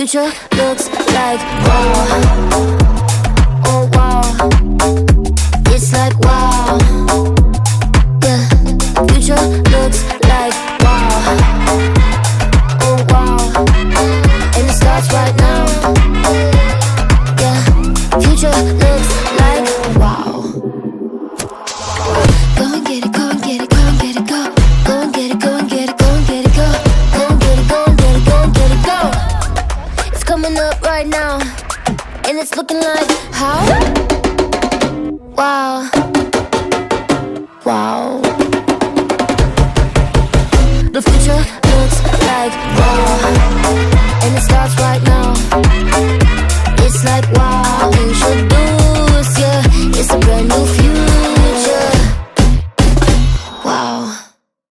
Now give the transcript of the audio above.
Future looks like wow. Oh wow. It's like wow. Yeah. Future looks like wow. Oh wow. And it starts right now. Yeah. Future looks like wow. Go and get it, go and get it, go and get it, go. Go and get it, go and get it.